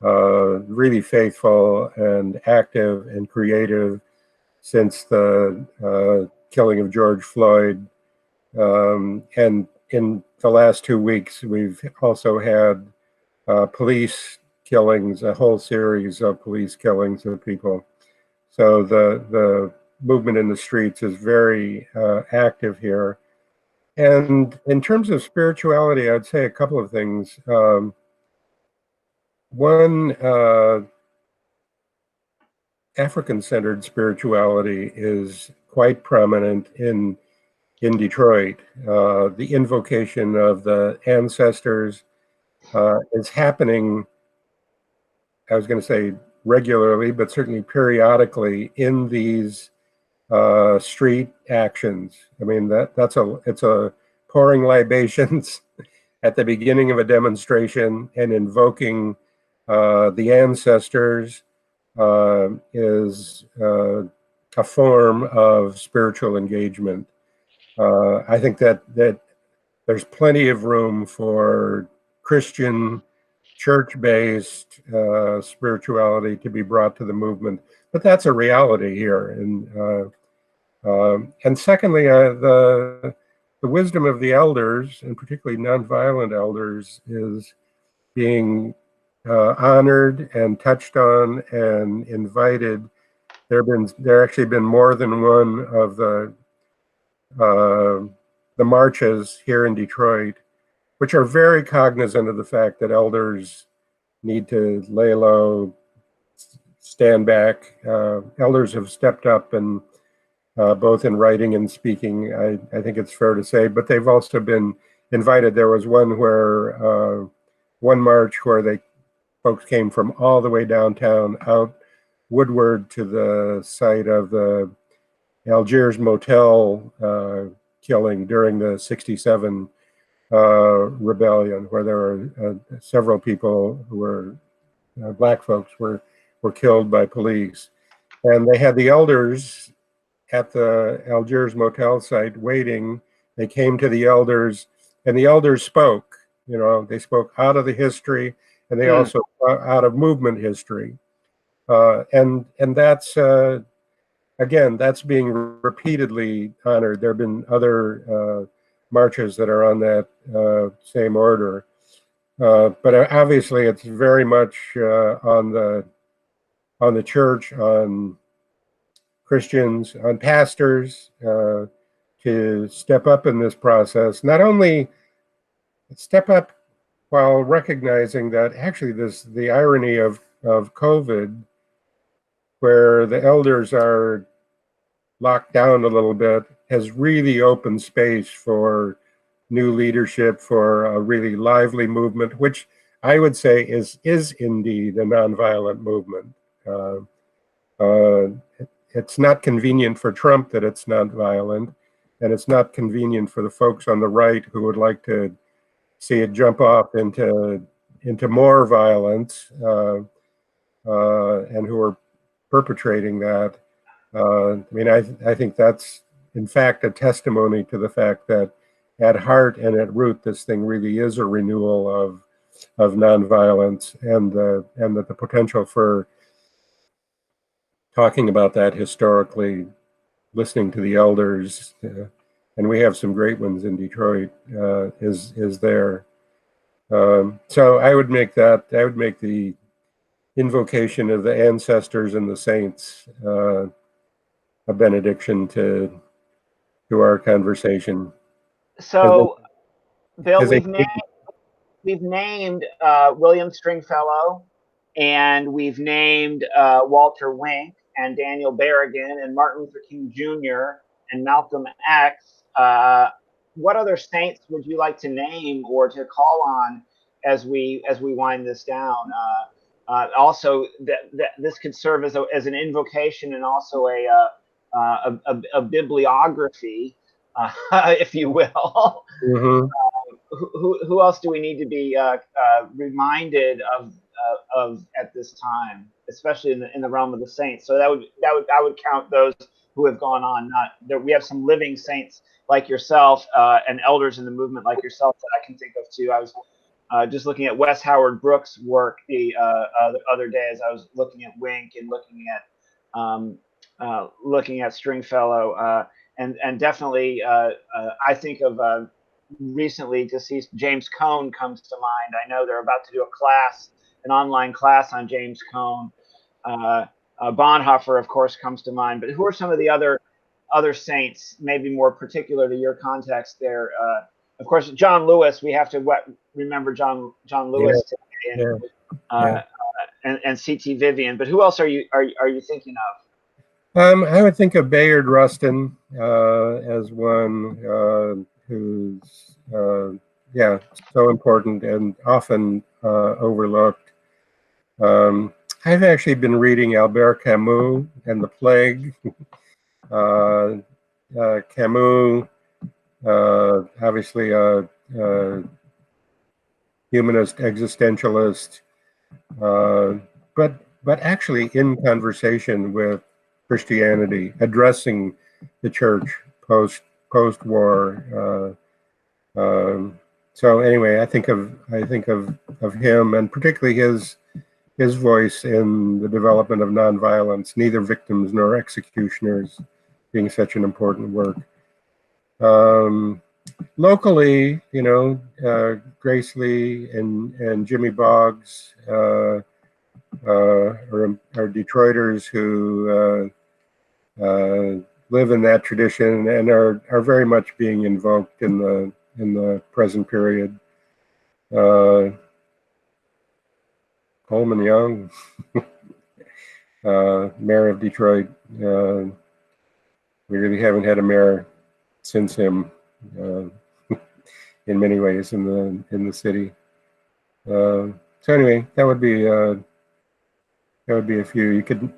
really faithful and active and creative since the killing of George Floyd. And in the last 2 weeks, we've also had police killings, a whole series of police killings of people. So the movement in the streets is very active here. And in terms of spirituality, I'd say a couple of things. One, African-centered spirituality is quite prominent in Detroit. The invocation of the ancestors is happening, I was going to say regularly, but certainly periodically in these street actions. I mean, it's a pouring libations at the beginning of a demonstration and invoking the ancestors is a form of spiritual engagement. I think that there's plenty of room for Christian church-based spirituality to be brought to the movement, but that's a reality here. And secondly, the wisdom of the elders, and particularly nonviolent elders, is being honored and touched on and invited. There actually been more than one of the marches here in Detroit, which are very cognizant of the fact that elders need to lay low, stand back. Elders have stepped up, and both in writing and speaking, I think it's fair to say, but they've also been invited. There was one march where folks came from all the way downtown out woodward to the site of the Algiers Motel killing during the '67 rebellion, where there were several people who were black folks were killed by police. And they had the elders at the Algiers Motel site waiting. They came to the elders, and the elders spoke. You know, they spoke out of the history, and they also out of movement history. And that's again, that's being repeatedly honored. There have been other marches that are on that same order, but obviously it's very much on the church, on Christians, on pastors to step up in this process. Not only step up while recognizing that actually the irony of COVID, where the elders are locked down a little bit, has really opened space for new leadership, for a really lively movement, which I would say is indeed a nonviolent movement. It's not convenient for Trump that it's nonviolent, and it's not convenient for the folks on the right who would like to see it jump off into more violence, and who are perpetrating that. I mean, I think that's in fact a testimony to the fact that at heart and at root, this thing really is a renewal of nonviolence, and that the potential for talking about that historically, listening to the elders, and we have some great ones in Detroit, is there. So I would make the invocation of the ancestors and the saints a benediction to our conversation. So, Bill, we've named William Stringfellow, and we've named Walter Wink and Daniel Berrigan and Martin Luther King Jr. and Malcolm X. What other saints would you like to name or to call on as we wind this down? Also, that this could serve as an invocation and also a bibliography, if you will. Mm-hmm. Who else do we need to be reminded of at this time, especially in the realm of the saints? So I would count those who have gone on. Not that we have some living saints like yourself and elders in the movement like yourself that I can think of too. I was just looking at Wes Howard Brooks' work the other day as I was looking at Wink and looking at Stringfellow, and definitely I think of recently deceased James Cone comes to mind. I know they're about to do an online class on James Cone. Bonhoeffer, of course, comes to mind. But who are some of the other saints, maybe more particular to your context there? Of course, John Lewis. We have to remember John Lewis today, and C.T. Vivian. But who else are you thinking of? I would think of Bayard Rustin as one who's so important and often overlooked. I've actually been reading Albert Camus and the Plague. Camus, obviously a humanist existentialist, but actually in conversation with Christianity, addressing the church post-war. So anyway, I think of him, and particularly his voice in the development of nonviolence, neither victims nor executioners, being such an important work. Locally, Grace Lee and Jimmy Boggs are Detroiters who live in that tradition and are very much being invoked in the present period. Coleman Young, mayor of Detroit. We really haven't had a mayor since him, in many ways in the city. So anyway, that would be a few. You could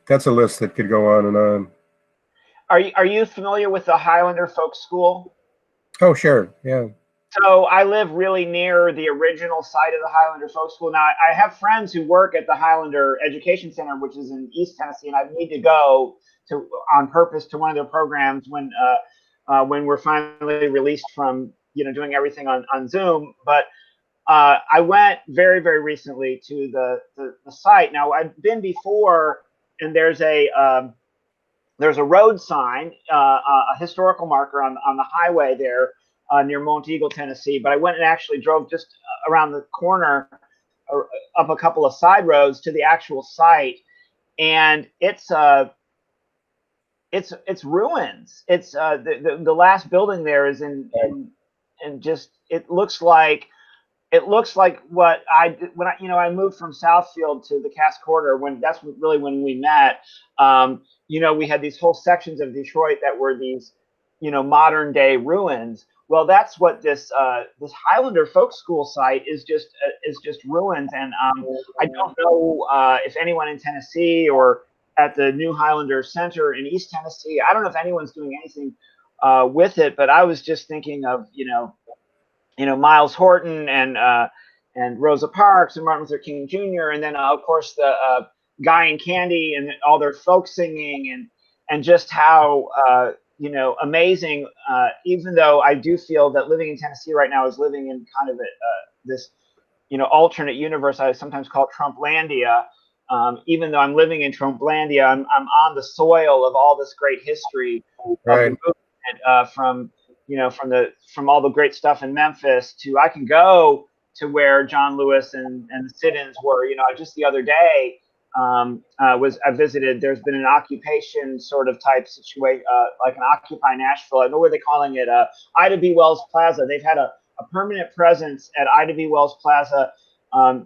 that's a list that could go on and on. Are you familiar with the Highlander Folk School? Oh, sure, yeah. So I live really near the original site of the Highlander Folk School. Now I have friends who work at the Highlander Education Center, which is in East Tennessee, and I need to go on purpose to one of their programs when we're finally released from doing everything on Zoom. But I went very, very recently to the site. Now, I've been before, and there's a road sign, a historical marker on the highway there near Monteagle, Tennessee. But I went and actually drove just around the corner, or up a couple of side roads to the actual site, and it's ruins. It's the last building there is in just, it looks like what I did when I moved from Southfield to the Cass Corridor, when that's really when we met. We had these whole sections of Detroit that were these modern day ruins. Well, that's what this Highlander Folk School site is just ruins. And I don't know if anyone in Tennessee or at the New Highlander Center in East Tennessee, I don't know if anyone's doing anything with it, but I was just thinking of Miles Horton and Rosa Parks and Martin Luther King Jr. And then of course the Guy and Candy and all their folk singing and just how amazing. Even though I do feel that living in Tennessee right now is living in kind of this alternate universe I sometimes call Trumplandia. Even though I'm living in Trumplandia, I'm on the soil of all this great history of the movement, from all the great stuff in Memphis to, I can go to where John Lewis and the sit-ins were. Just the other day I visited. There's been an occupation sort of type situation, like an Occupy Nashville. I don't know what they're calling it. Ida B. Wells Plaza. They've had a permanent presence at Ida B. Wells Plaza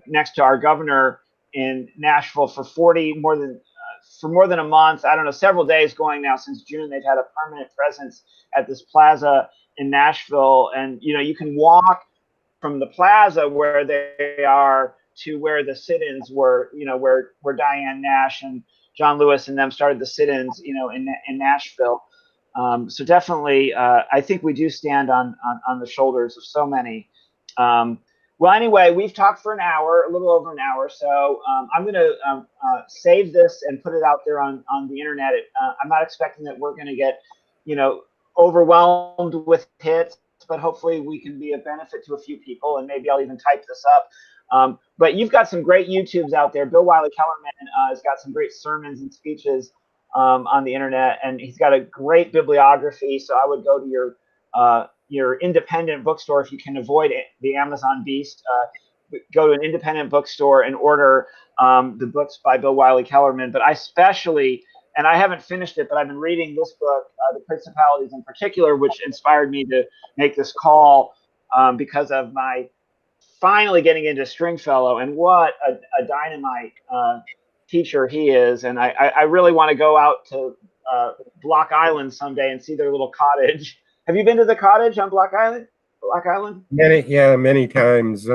next to our governor in Nashville for more than a month. I don't know, several days going now since June. They've had a permanent presence at this plaza in Nashville, and you can walk from the plaza where they are to where the sit-ins were. Where Diane Nash and John Lewis and them started the sit-ins. In Nashville. So definitely, I think we do stand on the shoulders of so many. Well, anyway, we've talked for an hour, a little over an hour, so I'm going to save this and put it out there on the internet. I'm not expecting that we're going to get, overwhelmed with hits, but hopefully we can be a benefit to a few people, and maybe I'll even type this up. But you've got some great YouTubes out there. Bill Wylie-Kellermann has got some great sermons and speeches on the internet, and he's got a great bibliography. So I would go to your independent bookstore if you can avoid the Amazon beast. Go to an independent bookstore and order the books by Bill Wylie-Kellermann. But I especially, and I haven't finished it, but I've been reading this book, The Principalities in particular, which inspired me to make this call because of my finally getting into Stringfellow, and what a dynamite teacher he is. And I really want to go out to Block Island someday and see their little cottage. Have you been to the cottage on Block Island? Many times.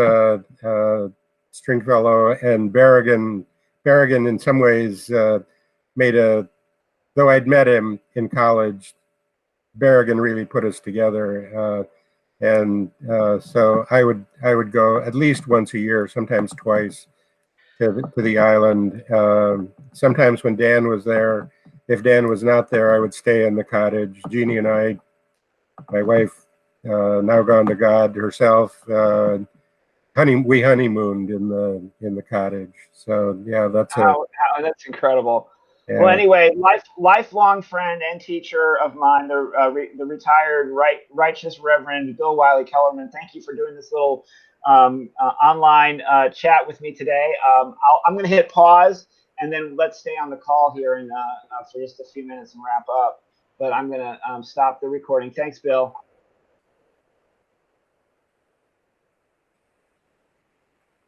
Stringfellow and Berrigan in some ways though I'd met him in college, Berrigan really put us together. So I would go at least once a year, sometimes twice, to the island. Sometimes when Dan was there, if Dan was not there, I would stay in the cottage. Jeannie and I, my wife, now gone to God herself, we honeymooned in the cottage. So yeah, that's that's incredible. Yeah. Well, anyway, lifelong friend and teacher of mine, the retired righteous Reverend Bill Wylie-Kellermann. Thank you for doing this little online chat with me today. I'm going to hit pause, and then let's stay on the call here and for just a few minutes and wrap up. But I'm going to stop the recording. Thanks, Bill.